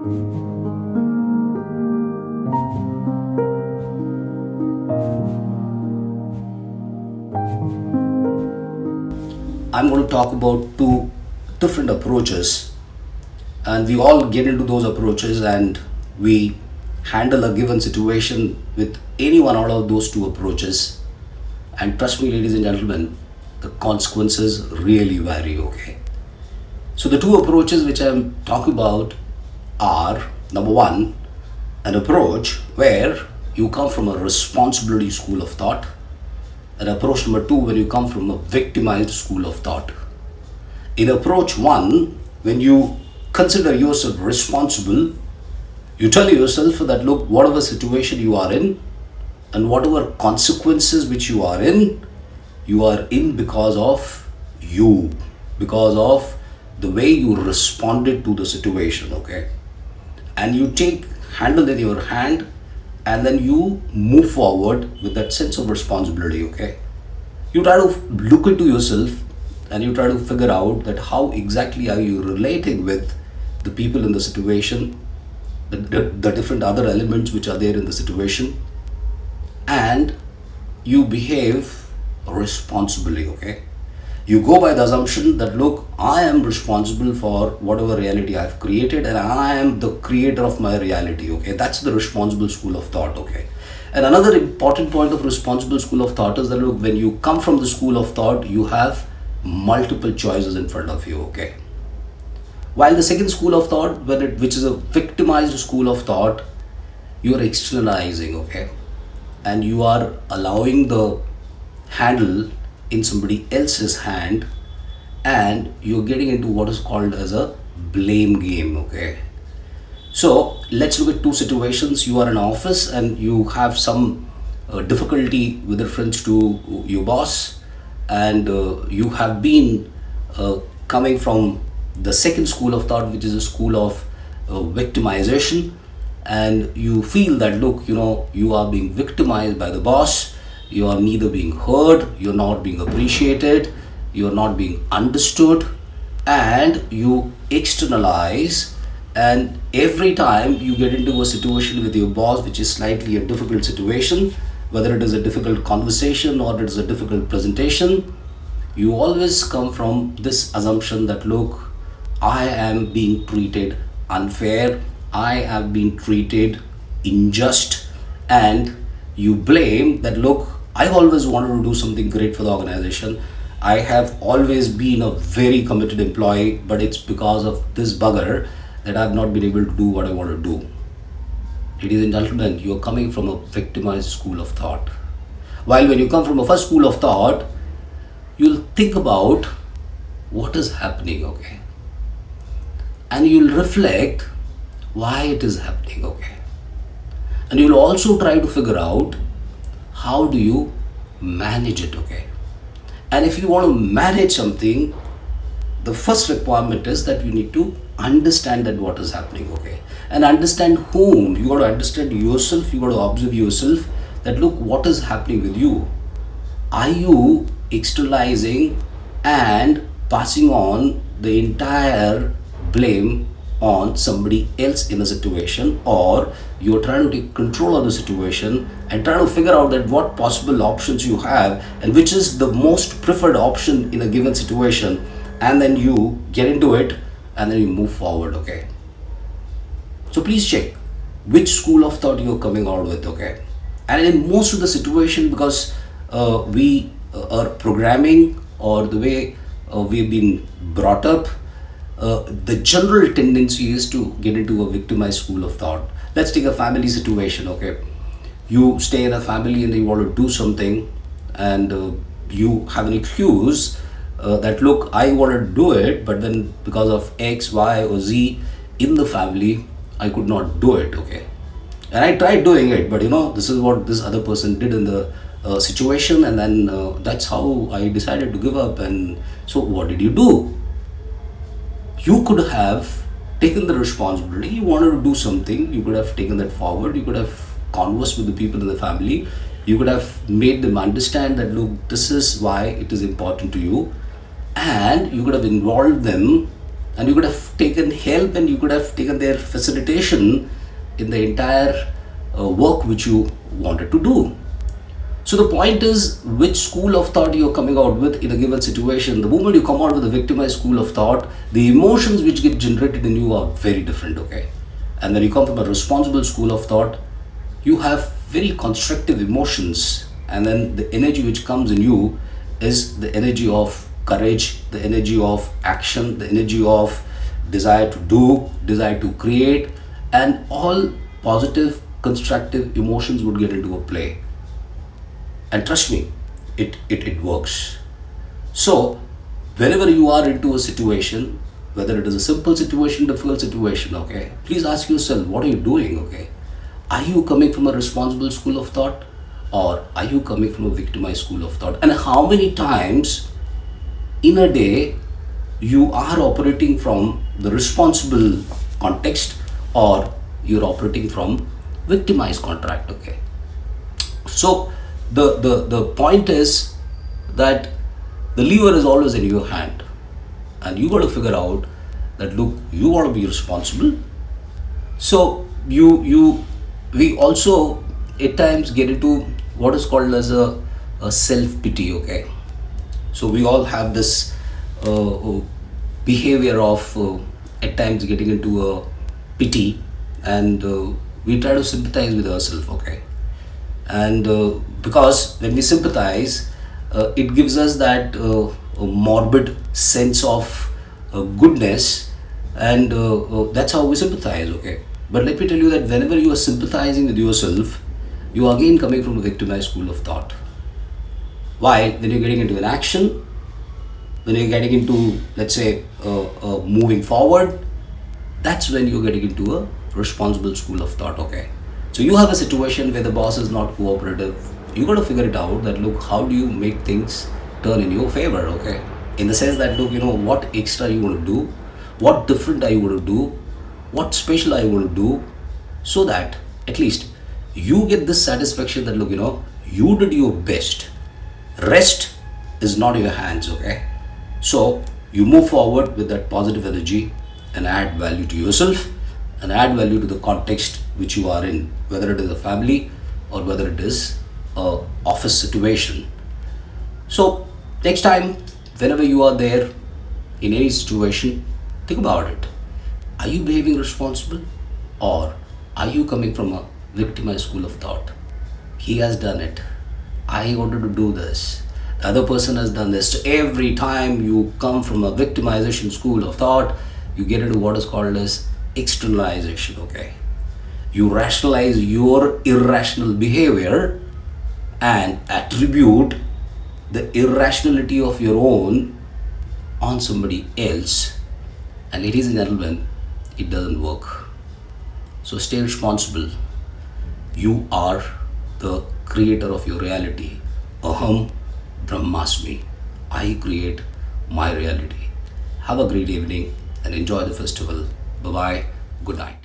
I'm going to talk about two different approaches, and we all get into those approaches and we handle a given situation with any one out of those two approaches. And trust me, ladies and gentlemen, the consequences really vary, okay? So, the two approaches which I'm talking about are number one, an approach where you come from a responsibility school of thought, and approach number two, when you come from a victimized school of thought. In approach one, when you consider yourself responsible, you tell yourself that look, whatever situation you are in and whatever consequences which you are in because of you, because of the way you responded to the situation, okay? And you take handle in your hand and then you move forward with that sense of responsibility, okay? You try to look into yourself and you try to figure out that how exactly are you relating with the people in the situation, the different other elements which are there in the situation, and you behave responsibly, okay? You go by the assumption that look, I am responsible for whatever reality I've created and I am the creator of my reality, okay? That's the responsible school of thought, okay? And another important point of responsible school of thought is that look, when you come from the school of thought, you have multiple choices in front of you, okay? While the second school of thought, which is a victimized school of thought, you are externalizing, okay? And you are allowing the handle in somebody else's hand, and you're getting into what is called as a blame game, okay? So let's look at two situations. You are in office and you have some difficulty with reference to your boss, and you have been coming from the second school of thought, which is a school of victimization, and you feel that look, you are being victimized by the boss. You are neither being heard, you're not being appreciated, you're not being understood, and you externalize. And every time you get into a situation with your boss which is slightly a difficult situation, whether it is a difficult conversation or it is a difficult presentation, you always come from this assumption that look, I am being treated unfair, I have been treated unjust, and you blame that look, I always wanted to do something great for the organization. I have always been a very committed employee, but it's because of this bugger that I've not been able to do what I want to do. Ladies and gentlemen, you're coming from a victimized school of thought. While when you come from a first school of thought, you'll think about what is happening, okay? And you'll reflect why it is happening, okay? And you'll also try to figure out how do you manage it, okay? And if you want to manage something, the first requirement is that you need to understand that what is happening, okay? And understand whom. You got to understand yourself, you got to observe yourself that look, what is happening with you? Are you externalizing and passing on the entire blame on somebody else in a situation, or you're trying to take control of the situation and trying to figure out that what possible options you have and which is the most preferred option in a given situation, and then you get into it and then you move forward, okay? So please check which school of thought you're coming out with, okay? And in most of the situation, because we are programming or the way we've been brought up, the general tendency is to get into a victimized school of thought. Let's take a family situation, okay? You stay in a family and you want to do something, and you have an excuse that look, I want to do it, but then because of X, Y, or Z in the family, I could not do it, okay? And I tried doing it, but this is what this other person did in the situation, and then that's how I decided to give up. And so what did you do? You could have taken the responsibility. You wanted to do something, you could have taken that forward. You could have conversed with the people in the family. You could have made them understand that look, this is why it is important to you, and you could have involved them and you could have taken help and you could have taken their facilitation in the entire work which you wanted to do. So the point is which school of thought you're coming out with in a given situation. The moment you come out with a victimized school of thought, the emotions which get generated in you are very different, okay? And when you come from a responsible school of thought, you have very constructive emotions, and then the energy which comes in you is the energy of courage, the energy of action, the energy of desire to do, desire to create, and all positive, constructive emotions would get into a play. And trust me, it works. So whenever you are into a situation, whether it is a simple situation, difficult situation, okay, please ask yourself, what are you doing, okay? Are you coming from a responsible school of thought, or are you coming from a victimized school of thought? And how many times in a day you are operating from the responsible context, or you're operating from victimized contract, okay? So the point is that the lever is always in your hand, and you got to figure out that, look, you want to be responsible. So we also at times get into what is called as a self-pity, okay? So we all have this behavior of at times getting into a pity, and we try to sympathize with ourselves, okay? And because when we sympathize, it gives us that morbid sense of goodness, and that's how we sympathize, okay? But let me tell you that whenever you are sympathizing with yourself, you are again coming from a victimized school of thought. While when you're getting into an action, when you're getting into, let's say, moving forward, that's when you're getting into a responsible school of thought, okay? So you have a situation where the boss is not cooperative. You got to figure it out that, look, how do you make things turn in your favor, okay? In the sense that, look, what extra you want to do, what different are you going to do, what special are you going to do, so that at least you get this satisfaction that, look, you did your best. Rest is not in your hands, okay? So you move forward with that positive energy and add value to yourself and add value to the context which you are in, whether it is a family or whether it is a office situation. So next time, whenever you are there in any situation, think about it. Are you behaving responsible, or are you coming from a victimized school of thought? He has done it. I wanted to do this. The other person has done this. So every time you come from a victimization school of thought, you get into what is called as externalization, okay? You rationalize your irrational behavior and attribute the irrationality of your own on somebody else. And ladies and gentlemen, it doesn't work. So stay responsible. You are the creator of your reality. Aham Brahmasmi. I create my reality. Have a great evening and enjoy the festival. Bye bye. Good night.